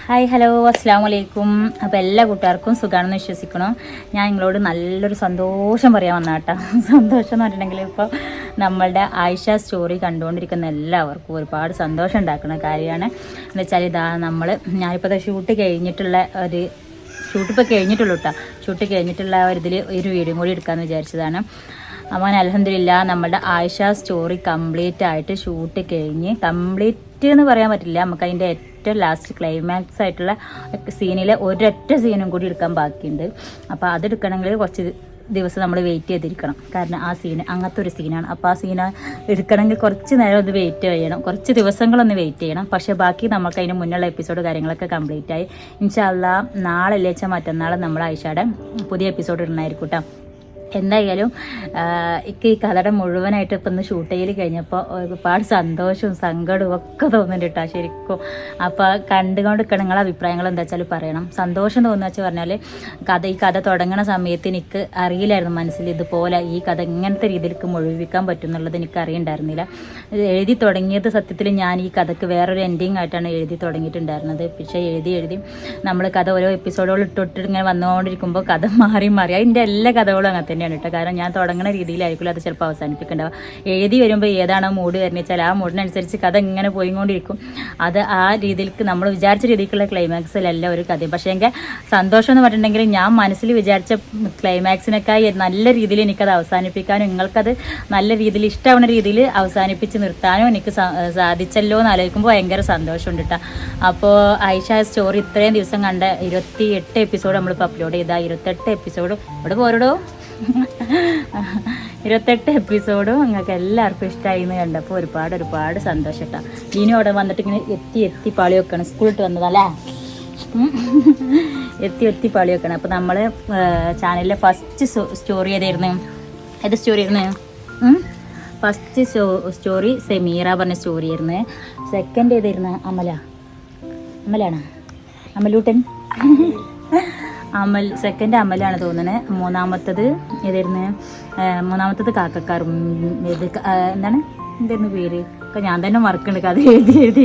Hi hello അസ്സലാമു അലൈക്കും. അപ്പോൾ എല്ലാ കൂട്ടുകാർക്കും സുഖമാണെന്ന് വിശ്വസിക്കണം. ഞാൻ നിങ്ങളോട് നല്ലൊരു സന്തോഷം പറയാൻ വന്ന കേട്ടോ. സന്തോഷം എന്ന് പറഞ്ഞിട്ടുണ്ടെങ്കിൽ ഇപ്പോൾ നമ്മളുടെ ആയിഷ സ്റ്റോറി കണ്ടുകൊണ്ടിരിക്കുന്ന എല്ലാവർക്കും ഒരുപാട് സന്തോഷം ഉണ്ടാക്കുന്ന കാര്യമാണ്. എന്ന് വെച്ചാൽ ഞാനിപ്പോൾ ഷൂട്ട് കഴിഞ്ഞിട്ടുള്ള ഷൂട്ടിപ്പോൾ കഴിഞ്ഞിട്ടുള്ളൂ കേട്ടോ. ഷൂട്ട് കഴിഞ്ഞിട്ടുള്ള ഇതിൽ ഒരു വീഡിയോ കൂടി എടുക്കാമെന്ന് വിചാരിച്ചതാണ്. അപ്പോൾ അൽഹംദുലില്ലാ നമ്മളുടെ ആയിഷ സ്റ്റോറി കംപ്ലീറ്റ് ആയിട്ട് ഷൂട്ട് കഴിഞ്ഞ്, കംപ്ലീറ്റ് എന്ന് പറയാൻ പറ്റില്ല, നമുക്ക് അതിൻ്റെ ഏറ്റവും ലാസ്റ്റ് ക്ലൈമാക്സ് ആയിട്ടുള്ള സീനിലെ ഒരൊറ്റ സീനും കൂടി എടുക്കാൻ ബാക്കിയുണ്ട്. അപ്പോൾ അതെടുക്കണമെങ്കിൽ കുറച്ച് ദിവസം നമ്മൾ വെയിറ്റ് ചെയ്തിരിക്കണം. കാരണം ആ സീന് അങ്ങനത്തെ ഒരു സീനാണ്. അപ്പോൾ ആ സീന് എടുക്കണമെങ്കിൽ കുറച്ച് നേരം ഒന്ന് വെയിറ്റ് ചെയ്യണം, കുറച്ച് ദിവസങ്ങളൊന്ന് വെയിറ്റ് ചെയ്യണം. പക്ഷേ ബാക്കി നമുക്ക് അതിന് മുന്നുള്ള എപ്പിസോഡ് കാര്യങ്ങളൊക്കെ കംപ്ലീറ്റ് ആയി. ഇൻഷാ അല്ലാ നാളെ വെച്ചാൽ മറ്റന്നാൾ നമ്മൾ ആയിഷയുടെ പുതിയ എപ്പിസോഡ് ഇടുന്നതായിരിക്കും കേട്ടോ. എന്തായാലും ഈ കഥയുടെ മുഴുവനായിട്ട് ഇപ്പം ഇന്ന് ഷൂട്ട് ചെയ്ത് കഴിഞ്ഞപ്പോൾ ഒരുപാട് സന്തോഷവും സങ്കടവും ഒക്കെ തോന്നുന്നുണ്ട് കേട്ടോ ശരിക്കും. അപ്പോൾ കണ്ടുകൊണ്ട് നിങ്ങളെ അഭിപ്രായങ്ങൾ എന്താ വെച്ചാൽ പറയണം. സന്തോഷം തോന്നുക വെച്ചാൽ പറഞ്ഞാൽ ഈ കഥ തുടങ്ങുന്ന സമയത്ത് എനിക്ക് അറിയില്ലായിരുന്നു മനസ്സിൽ ഇതുപോലെ ഈ കഥ ഇങ്ങനത്തെ രീതിയിലേക്ക് മുഴുവിക്കാൻ പറ്റും എന്നുള്ളത് എനിക്ക് അറിയണ്ടായിരുന്നില്ല. എഴുതി തുടങ്ങിയത് സത്യത്തിൽ ഞാൻ ഈ കഥക്ക് വേറൊരു എൻഡിങ് ആയിട്ടാണ് എഴുതി തുടങ്ങിയിട്ടുണ്ടായിരുന്നത്. പക്ഷേ എഴുതി നമ്മൾ കഥ ഓരോ എപ്പിസോഡുകൾ ഇട്ടിട്ട് ഇങ്ങനെ വന്നുകൊണ്ടിരിക്കുമ്പോൾ കഥ മാറി അതിൻ്റെ എല്ലാ കഥകളും അങ്ങനെ തന്നെയാണ് കേട്ടോ. കാരണം ഞാൻ തുടങ്ങുന്ന രീതിയിലായിരിക്കില്ല അത് ചിലപ്പോൾ അവസാനിപ്പിക്കേണ്ടാവുക. എഴുതി വരുമ്പോൾ ഏതാണോ മൂഡ് വരുന്നത് വെച്ചാൽ ആ മൂഡിനനുസരിച്ച് കഥ ഇങ്ങനെ പോയിക്കൊണ്ടിരിക്കും. അത് ആ രീതിയിലേക്ക് നമ്മൾ വിചാരിച്ച രീതിക്കുള്ള ക്ലൈമാക്സിലല്ല ഒരു കഥയും. പക്ഷേ എനിക്ക് സന്തോഷം എന്ന് പറഞ്ഞിട്ടുണ്ടെങ്കിൽ ഞാൻ മനസ്സിൽ വിചാരിച്ച ക്ലൈമാക്സിനൊക്കെ നല്ല രീതിയിൽ എനിക്കത് അവസാനിപ്പിക്കാനും നിങ്ങൾക്കത് നല്ല രീതിയിൽ ഇഷ്ടമാവുന്ന രീതിയിൽ അവസാനിപ്പിച്ച് നിർത്താനും എനിക്ക് സാധിച്ചല്ലോ എന്ന് ആലോചിക്കുമ്പോൾ ഭയങ്കര സന്തോഷമുണ്ട് കേട്ടോ. അപ്പോൾ ആയിഷ സ്റ്റോറി ഇത്രയും ദിവസം കണ്ട 28 എപ്പിസോഡ് നമ്മളിപ്പോൾ അപ്ലോഡ് ചെയ്താൽ 28 എപ്പിസോഡും ഇവിടെ പോരടോ 28 എപ്പിസോഡും നിങ്ങൾക്ക് എല്ലാവർക്കും ഇഷ്ടമായി എന്ന് കണ്ടപ്പോൾ ഒരുപാട് സന്തോഷം കേട്ടോ. ഇനി അവിടെ വന്നിട്ട് ഇങ്ങനെ എത്തി പാളി വെക്കണം. സ്കൂളിട്ട് വന്നതല്ലേ, എത്തി പാളി വെക്കണം. അപ്പോൾ നമ്മൾ ചാനലിലെ ഫസ്റ്റ് സ്റ്റോറി ഏതായിരുന്നു? ഏത് സ്റ്റോറി ആയിരുന്നു? ഫസ്റ്റ് സ്റ്റോറി സെമീറ പറഞ്ഞ സ്റ്റോറി ആയിരുന്നു. സെക്കൻഡ് ഏതായിരുന്നു? അമലാണ് അമലൂട്ടൻ സെക്കൻഡ് അമലാണ് തോന്നുന്നത്. മൂന്നാമത്തത് ഏതായിരുന്നു? മൂന്നാമത്തത് കാക്കക്കാരും എന്തായിരുന്നു പേര്? ഒക്കെ ഞാൻ തന്നെ മറക്കുന്നുണ്ട്, കഥ എഴുതി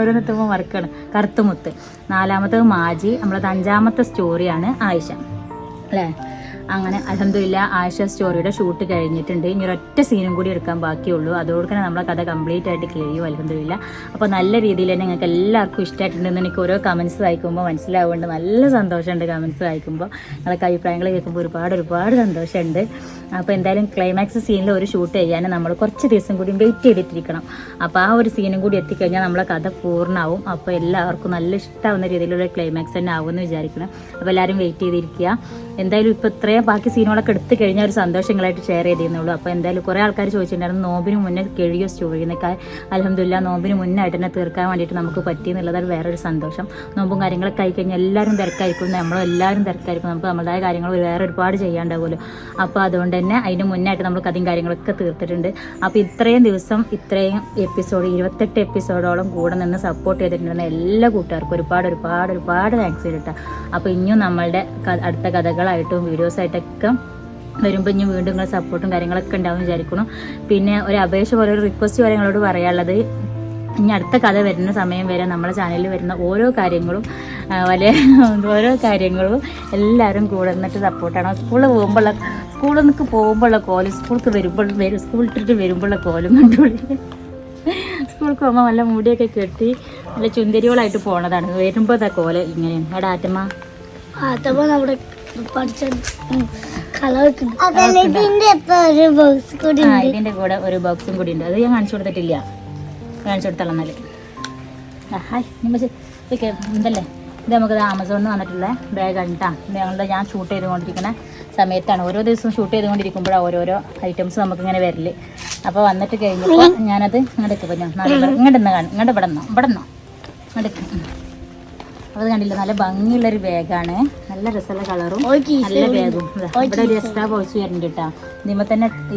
ഓരോന്നെത്തുമ്പോൾ മറക്കാണ്. കറുത്തുമുത്ത്. നാലാമത്തത് മാജി. നമ്മളത് 5ാമത്തെ സ്റ്റോറിയാണ് ആയിഷ അല്ലേ. അങ്ങനെ അൽഹംദുലില്ലാ ആയിഷ സ്റ്റോറിയുടെ ഷൂട്ട് കഴിഞ്ഞിട്ടുണ്ട്. ഇനി ഒരൊറ്റ സീനും കൂടി എടുക്കാൻ ബാക്കിയുള്ളൂ. അതോടെ തന്നെ നമ്മളെ കഥ കംപ്ലീറ്റ് ആയിട്ട് കഴിയും അൽഹംദുലില്ലാ. അപ്പോൾ നല്ല രീതിയിൽ തന്നെ നിങ്ങൾക്ക് എല്ലാവർക്കും ഇഷ്ടമായിട്ടുണ്ടെന്ന് എനിക്ക് ഓരോ കമൻസ് വായിക്കുമ്പോൾ മനസ്സിലാവുന്നുണ്ട്. നല്ല സന്തോഷമുണ്ട് കമൻസ് വായിക്കുമ്പോൾ. നിങ്ങളൊക്കെ അഭിപ്രായങ്ങൾ കേൾക്കുമ്പോൾ ഒരുപാട് സന്തോഷമുണ്ട്. അപ്പോൾ എന്തായാലും ക്ലൈമാക്സ് സീനിൽ ഒരു ഷൂട്ട് ചെയ്യാൻ നമ്മൾ കുറച്ച് ദിവസം കൂടി വെയിറ്റ് ചെയ്തിട്ടിരിക്കണം. അപ്പോൾ ആ ഒരു സീനും കൂടി എത്തിക്കഴിഞ്ഞാൽ നമ്മളെ കഥ പൂർണ്ണമാവും. അപ്പോൾ എല്ലാവർക്കും നല്ല ഇഷ്ടമാവുന്ന രീതിയിലുള്ള ക്ലൈമാക്സ് തന്നെ ആവുമെന്ന് വിചാരിക്കണം. അപ്പോൾ എല്ലാവരും വെയിറ്റ് ചെയ്തിരിക്കുക. എന്തായാലും ഇപ്പോൾ ഇത്രയും ബാക്കി സീനുകളൊക്കെ എടുത്ത് കഴിഞ്ഞാൽ ഒരു സന്തോഷങ്ങളായിട്ട് ഷെയർ ചെയ്തിരുന്നുള്ളൂ. അപ്പോൾ എന്തായാലും കുറേ ആൾക്കാർ ചോദിച്ചിട്ടുണ്ടായിരുന്നു നോമ്പിന് മുന്നേ കഴിയോ സ്റ്റോറി എന്നൊക്കെ. അൽഹംദുലില്ലാ നോമ്പിന് മുന്നായിട്ട് തന്നെ തീർക്കാൻ വേണ്ടിയിട്ട് നമുക്ക് പറ്റിയെന്നുള്ളതാണ് വേറൊരു സന്തോഷം. നോമ്പും കാര്യങ്ങളൊക്കെ ആയി കഴിഞ്ഞാൽ എല്ലാവരും തിരക്കായിരിക്കും, നമ്മളെല്ലാവരും തിരക്കായിരിക്കും. നമുക്ക് നമ്മുടേതായ കാര്യങ്ങൾ വേറെ ഒരുപാട് ചെയ്യാണ്ടാവുമല്ലോ. അപ്പോൾ അതുകൊണ്ട് തന്നെ അതിന് മുന്നായിട്ട് നമ്മൾ കഥയും കാര്യങ്ങളൊക്കെ തീർത്തിട്ടുണ്ട്. അപ്പോൾ ഇത്രയും ദിവസം ഇത്രയും എപ്പിസോഡ് 28 എപ്പിസോഡോളം കൂടെ നിന്ന് സപ്പോർട്ട് ചെയ്തിട്ടുണ്ടെന്ന എല്ലാ കൂട്ടുകാർക്കും ഒരുപാട് താങ്ക്സ് ചെയ്തിട്ടാണ്. അപ്പോൾ ഇനിയും നമ്മളുടെ അടുത്ത കഥകളായിട്ടും വീഡിയോസായിട്ടൊക്കെ വരുമ്പോൾ ഇനി വീണ്ടും നിങ്ങളുടെ സപ്പോർട്ടും കാര്യങ്ങളൊക്കെ ഉണ്ടാവും വിചാരിക്കണം. പിന്നെ ഒരു അപേക്ഷ പോലെ ഒരു റിക്വസ്റ്റ് പോലെ നിങ്ങളോട് പറയാനുള്ളത്, ഇനി അടുത്ത കഥ വരുന്ന സമയം വരെ നമ്മുടെ ചാനലിൽ വരുന്ന ഓരോ കാര്യങ്ങളും എല്ലാവരും കൂടെ നിന്നിട്ട് സപ്പോർട്ടാണ്. സ്കൂളിൽ നിന്നൊക്കെ പോകുമ്പോഴുള്ള കോലം, സ്കൂളിട്ടിട്ട് വരുമ്പോഴുള്ള കോലം കണ്ടുപിടി. സ്കൂളിൽ പോകുമ്പോൾ നല്ല മുടിയൊക്കെ കെട്ടി നല്ല ചുന്ദരികളായിട്ട് പോണതാണ്. വരുമ്പോൾ ഇതാ കോല ഇങ്ങനെയാണ്. അവിടെ ആറ്റമ്മ ഇതിന്റെ കൂടെ ഒരു ബോക്സും കൂടി ഉണ്ട്. അത് ഞാൻ കാണിച്ചു കൊടുത്തിട്ടില്ല, കാണിച്ചു കൊടുത്തളന്നാല്. ഹായ് എന്തല്ലേ ഇത് നമുക്ക് ആമസോണിൽ നിന്ന് വന്നിട്ടുള്ള ബാഗാണ് കേട്ടോ. ഞാൻ ഷൂട്ട് ചെയ്തുകൊണ്ടിരിക്കുന്ന സമയത്താണ്, ഓരോ ദിവസവും ഷൂട്ട് ചെയ്തുകൊണ്ടിരിക്കുമ്പോഴാണ് ഓരോരോ ഐറ്റംസ് നമുക്കിങ്ങനെ വരല്. അപ്പോൾ വന്നിട്ട് കഴിഞ്ഞപ്പോൾ ഞാനത് ഇങ്ങോട്ടേക്ക് പറഞ്ഞു ഇങ്ങോട്ട് ഇവിടെ നിന്നോ അത് കണ്ടില്ല, നല്ല ഭംഗിയുള്ളൊരു ബാഗാണ്. നല്ല രസമുള്ള കളറും നല്ല ബാഗും. ഇവിടെ ഒരു എക്സ്ട്രാ പൗച്ച് വരുന്നുണ്ട് കേട്ടോ.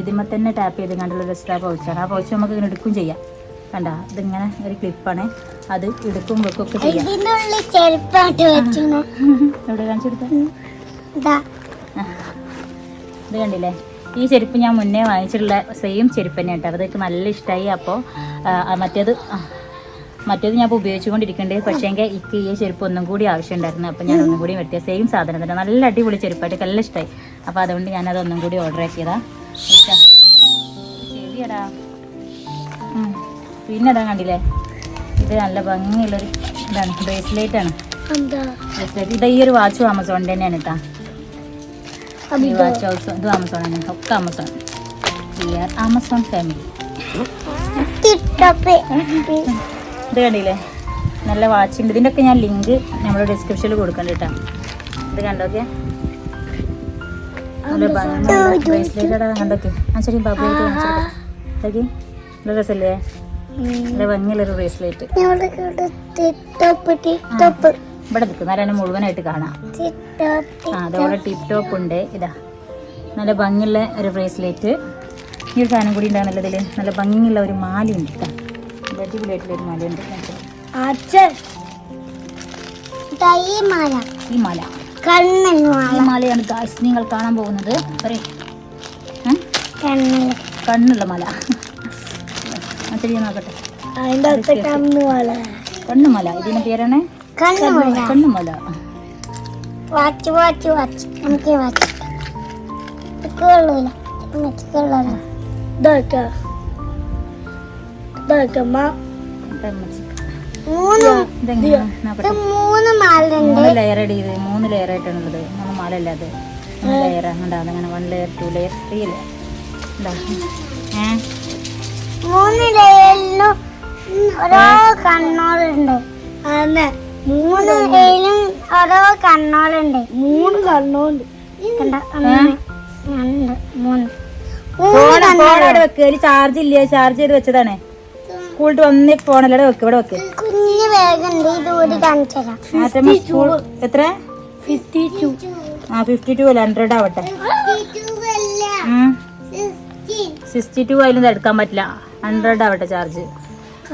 ഇതിമ തന്നെ ടാപ്പ് ചെയ്ത് കണ്ടുള്ളൊരു എക്സ്ട്രാ പൗച്ചാണ്. ആ പൗച്ച് നമുക്ക് ഇങ്ങനെ എടുക്കും ചെയ്യാം. കണ്ട ഇതിങ്ങനെ ഒരു ക്ലിപ്പാണ്, അത് എടുക്കും വെക്കൊക്കെ ചെയ്യാം. എവിടെ കാണിച്ചെടുത്ത ഇത് കണ്ടില്ലേ, ഈ ചെരുപ്പ് ഞാൻ മുന്നേ വാങ്ങിച്ചിട്ടുള്ള സെയിം ചെരുപ്പ് തന്നെ കേട്ടോ. അതൊക്കെ നല്ല ഇഷ്ടമായി. അപ്പോൾ മറ്റേത് ഞാൻ ഇപ്പോൾ ഉപയോഗിച്ചുകൊണ്ടിരിക്കുന്നുണ്ട്. പക്ഷേ എനിക്ക് ഈ ചെരുപ്പ് ഒന്നും കൂടി ആവശ്യമുണ്ടായിരുന്നു. അപ്പോൾ ഞാൻ ഒന്നും കൂടി വെട്ടിയ സെയിം സാധനം തന്നെ നല്ല അടിപൊളി ചെരുപ്പായിട്ട് നല്ല ഇഷ്ടമായി. അപ്പോൾ അതുകൊണ്ട് ഞാനത് ഒന്നും കൂടി ഓർഡർ ആക്കിയതാ. ശരിയടാ. പിന്നെ ഇടാൻ കണ്ടില്ലേ, ഇത് നല്ല ഭംഗിയുള്ളൊരു ഇതാണ്, ബ്രേസ്ലെറ്റ് ആണ്. ബ്രേസ്ലെറ്റ് ഇത് ഈ ഒരു വാച്ചും ആമസോണിൻ്റെ തന്നെയാണ് കേട്ടോ. ഈ വാച്ച് ഹൗസ് ഇതും ആമസോൺ ആണ്, ഒക്കെ ആമസോൺ. Amazon family. ഇത് കണ്ടില്ലേ നല്ല വാച്ചുണ്ട്. ഇതിൻ്റെ ഒക്കെ ഞാൻ ലിങ്ക് നമ്മുടെ ഡിസ്ക്രിപ്ഷനിൽ കൊടുക്കണ്ട കേട്ടോ. ഇത് കണ്ടോക്കെ നല്ല ബ്രേസ്ലെറ്റ് കണ്ടോക്കെ. ആ ശരി ബാബുക്ക് കാണിച്ചോക്കെ. നല്ല രസമല്ലേ, നല്ല ഭംഗിയുള്ളൊരു ബ്രേസ്ലെറ്റ്. ഇവിടെ നിൽക്കും നല്ല മുഴുവനായിട്ട് കാണാം. അതോടെ ടിപ്പ് ടോപ്പ് ഉണ്ട്. ഇതാ നല്ല ഭംഗിയുള്ള ഒരു ബ്രേസ്ലെറ്റ്. ഈ ഒരു സാധനം കൂടി ഉണ്ടാകുന്നല്ലോ ഇതിൽ. നല്ല ഭംഗിയുള്ള ഒരു മാലയുണ്ട് കേട്ടോ. അടിപൊളിയായിട്ടുള്ളൊരു മാലയുണ്ട്. ഈ മാലയാണ് ഗായ്സ് നിങ്ങൾ കാണാൻ പോകുന്നത്. കണ്ണുള്ള മാല. നോക്കട്ടെ, കണ്ണുമല. ഇതിന്റെ പേരാണ് കണ്ണുമല. മൂന്ന് ലെയർ ഇത് 3 ലെയർ ആയിട്ടാണുള്ളത്. 3 മാല അല്ല, അത് ലെയർ അങ്ങനെ 1 ലെയർ 2 ലെയർ 3 ലെയർ. 3 ലെയറിലും ഓരോ കണ്ണോളുണ്ട്. 3 ലെയറിലും ഓരോ കണ്ണോളുണ്ട്. 3 കണ്ണോണ്ട് ചാർജ് ഇല്ല, ചാർജ് ചെയ്ത് വെച്ചതാണ്. സ്കൂളിൽ വന്ന് ഫോണല്ലേ വെക്ക്. ഇവിടെ വെക്ക്. കുഞ്ഞു വേഗുണ്ട്. ഇത് ഒരു കാണിച്ചതാ. എത്ര? 52 അല്ല 100 ആവട്ടെ. 62 ആയാലും എടുക്കാൻ പറ്റില്ല. 100 ആവട്ടെ ചാർജ്.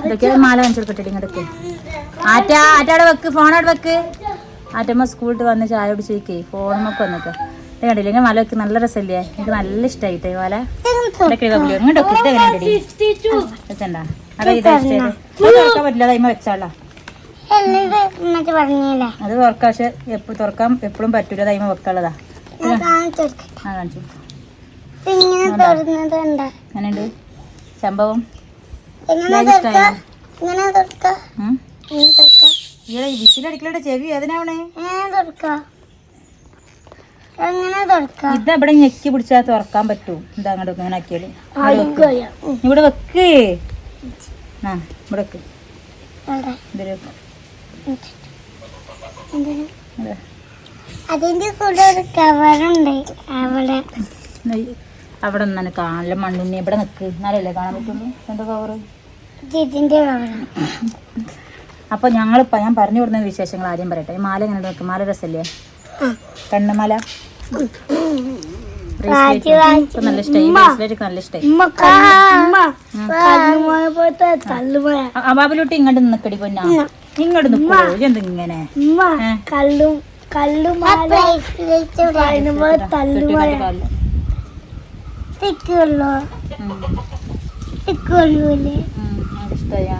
ഇതൊക്കെ മാല കാണിച്ചെടുക്കട്ടെ. ഇങ്ങോട്ടൊക്കെ ആറ്റാടെ വെക്ക്, ഫോണവിടെ വെക്ക്. ആറ്റമ്മ സ്കൂളിൽ വന്ന് ചായ പിടിച്ചേക്കേ ഫോണൊക്കെ വന്നൊക്കെ. ഇത് കണ്ടില്ലേ ഞാൻ മാല വെക്ക്. നല്ല രസമല്ലേ, എനിക്ക് നല്ല ഇഷ്ടമായിട്ടേ മാല. ഇങ്ങോട്ടൊക്കെ ഇത് എങ്ങനെയുണ്ടാ? അതാ ഇതാ ഇഷ്ടം. തുറക്കാൻ പറ്റില്ല, അതമ്മ വെച്ചാളാ. അത് തുറക്കാം, പക്ഷെ തുറക്കാൻ എപ്പോഴും പറ്റൂല. അതമ്മ വെക്കാനുള്ളതാ. കാണിച്ചു. അങ്ങനെയുണ്ട് സംഭവം. വിസിലടിക്കലയുടെ ചെവി അതിനാവണേ. ഇതെവിടെ ഞെക്കി പിടിച്ചാൽ തുറക്കാൻ പറ്റൂ. ഇതാ അങ്ങോട്ട് ഇങ്ങനെ ആക്കിയാല് ഇവിടെ വെക്ക്. ആ ഇവിടെ വെക്ക്. അതിന്റെ കൂടെ ഒരു കവറുണ്ട് അവിടെ. അവിടെ ഒന്നും കാണില്ല, മണ്ണുണ്ണി. ഇവിടെ നിൽക്ക്, എന്നാലല്ലേ കാണാൻ പറ്റുള്ളൂ. എന്താ കവറ്? ഇതിന്റെ കവറാണ്. അപ്പൊ ഞാൻ പറഞ്ഞു കൊടുക്കുന്ന വിശേഷങ്ങൾ ആദ്യം പറയട്ടെ. ഈ മാല എങ്ങനെ നോക്കും? മാല രസല്ലേ, കണ്ണുമാല. നല്ല ഇഷ്ടമായി. ബ്രേസ്ലെറ്റ് നല്ല ഇഷ്ടമായി. ബാബുലൂട്ടി ഇങ്ങോട്ട് നിക്കടി പൊന്നാ. ഇങ്ങോട്ട് നിക്കോ എന്തിങ്ങനെ ഇഷ്ടയാ.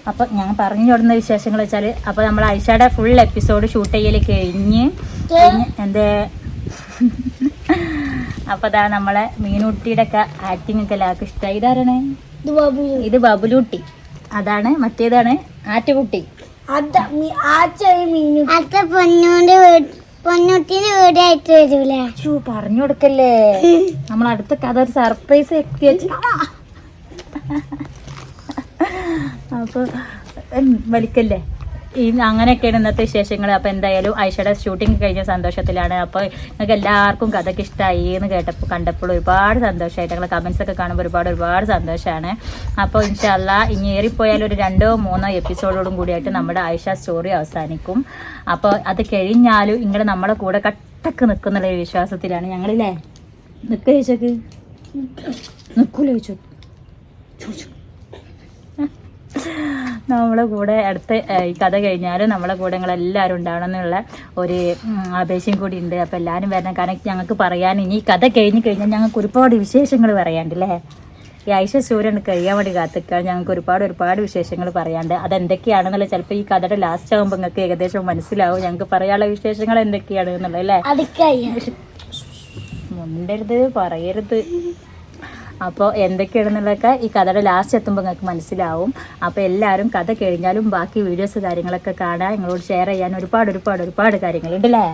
അപ്പൊ ഞാൻ പറഞ്ഞു കൊടുക്കുന്ന വിശേഷങ്ങൾ വെച്ചാല്, അപ്പൊ നമ്മൾ ഐഷയുടെ ഫുൾ എപ്പിസോഡ് ഷൂട്ട് ചെയ്യല് കഴിഞ്ഞ് എന്തേ അപ്പൊ അതാ നമ്മളെ മീനുട്ടിയുടെ ഒക്കെ ആക്ടിങ് ഒക്കെ എല്ലാവർക്കും ഇഷ്ടമായി. ഇതാരാണ്? ഇത് ബബുലൂട്ടി. അതാണ് മറ്റേതാണ് ആറ്റുകുട്ടി. പറഞ്ഞു കൊടുക്കല്ലേ, നമ്മൾ അടുത്ത കഥ ഒരു സർപ്രൈസ് എത്തി വെച്ചു. അപ്പൊ വലിക്കല്ലേ. അങ്ങനെയൊക്കെയാണ് ഇന്നത്തെ വിശേഷങ്ങൾ. അപ്പോൾ എന്തായാലും ഐഷയുടെ ഷൂട്ടിംഗ് കഴിഞ്ഞ സന്തോഷത്തിലാണ്. അപ്പോൾ നിങ്ങൾക്ക് എല്ലാവർക്കും കഥയ്ക്ക് ഇഷ്ടമായി എന്ന് കണ്ടപ്പോൾ ഒരുപാട് സന്തോഷമായിട്ട് ഞങ്ങൾ കമൻസ് ഒക്കെ കാണുമ്പോൾ ഒരുപാട് സന്തോഷമാണ്. അപ്പോൾ ഇൻഷാ അല്ലാ ഇനി ഏറിപ്പോയാൽ ഒരു 2-3 എപ്പിസോഡോടും കൂടിയായിട്ട് നമ്മുടെ ഐഷ സ്റ്റോറി അവസാനിക്കും. അപ്പോൾ അത് കഴിഞ്ഞാലും ഇങ്ങനെ നമ്മളെ കൂടെ കട്ടക്ക് നിൽക്കുന്നുള്ള വിശ്വാസത്തിലാണ് ഞങ്ങളില്ലേ. നിൽക്കുക ചോദിച്ചോക്ക്, നിൽക്കൂല ചോദിച്ചു. നമ്മളെ കൂടെ അടുത്ത ഈ കഥ കഴിഞ്ഞാലും നമ്മളെ കൂടെ നിങ്ങളെല്ലാവരും ഉണ്ടാവണം എന്നുള്ള ഒരു ആവേശം കൂടി ഉണ്ട്. അപ്പോൾ എല്ലാവരും വരണം. കാരണം ഞങ്ങൾക്ക് പറയാൻ ഇനി ഈ കഥ കഴിഞ്ഞ് കഴിഞ്ഞാൽ ഞങ്ങൾക്ക് ഒരുപാട് വിശേഷങ്ങൾ പറയാണ്ടല്ലേ. ഈ ആയിഷ സൂര്യൻ കഴിയാൻ വേണ്ടി കാത്തിക്കാൻ ഞങ്ങൾക്ക് ഒരുപാട് വിശേഷങ്ങൾ പറയാണ്ട്. അതെന്തൊക്കെയാണെന്നുള്ള ചിലപ്പോൾ ഈ കഥയുടെ ലാസ്റ്റ് ആകുമ്പോൾ നിങ്ങൾക്ക് ഏകദേശം മനസ്സിലാവും ഞങ്ങൾക്ക് പറയാനുള്ള വിശേഷങ്ങൾ എന്തൊക്കെയാണ് എന്നുള്ളത് അല്ലേ. മുണ്ടരുത്, പറയരുത്. അപ്പോൾ എന്തൊക്കെയാണെന്നുള്ളതൊക്കെ ഈ കഥയുടെ ലാസ്റ്റ് എത്തുമ്പോൾ നിങ്ങൾക്ക് മനസ്സിലാവും. അപ്പോൾ എല്ലാവരും കഥ കഴിഞ്ഞാലും ബാക്കി വീഡിയോസ് കാര്യങ്ങളൊക്കെ കാണാൻ നിങ്ങളോട് ഷെയർ ചെയ്യാൻ ഒരുപാട് കാര്യങ്ങളുണ്ട് അല്ലേ.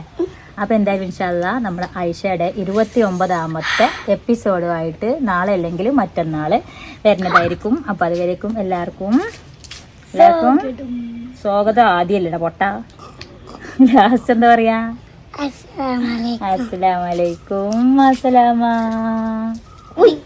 അപ്പോൾ എന്തായാലും ഇൻഷാ അല്ലാഹ് നമ്മുടെ ആയിഷയുടെ 29ാമത്തെ എപ്പിസോഡുമായിട്ട് നാളെ അല്ലെങ്കിൽ മറ്റന്നാൾ വരുന്നതായിരിക്കും. അപ്പോൾ അതുവരേക്കും എല്ലാവർക്കും സ്വാഗതം. ആദ്യമല്ലടാ പൊട്ട, ലാസ്റ്റ് എന്താ പറയാ? അസ്സലാമലൈക്കും. അസ്സലാമ. ഉയ്.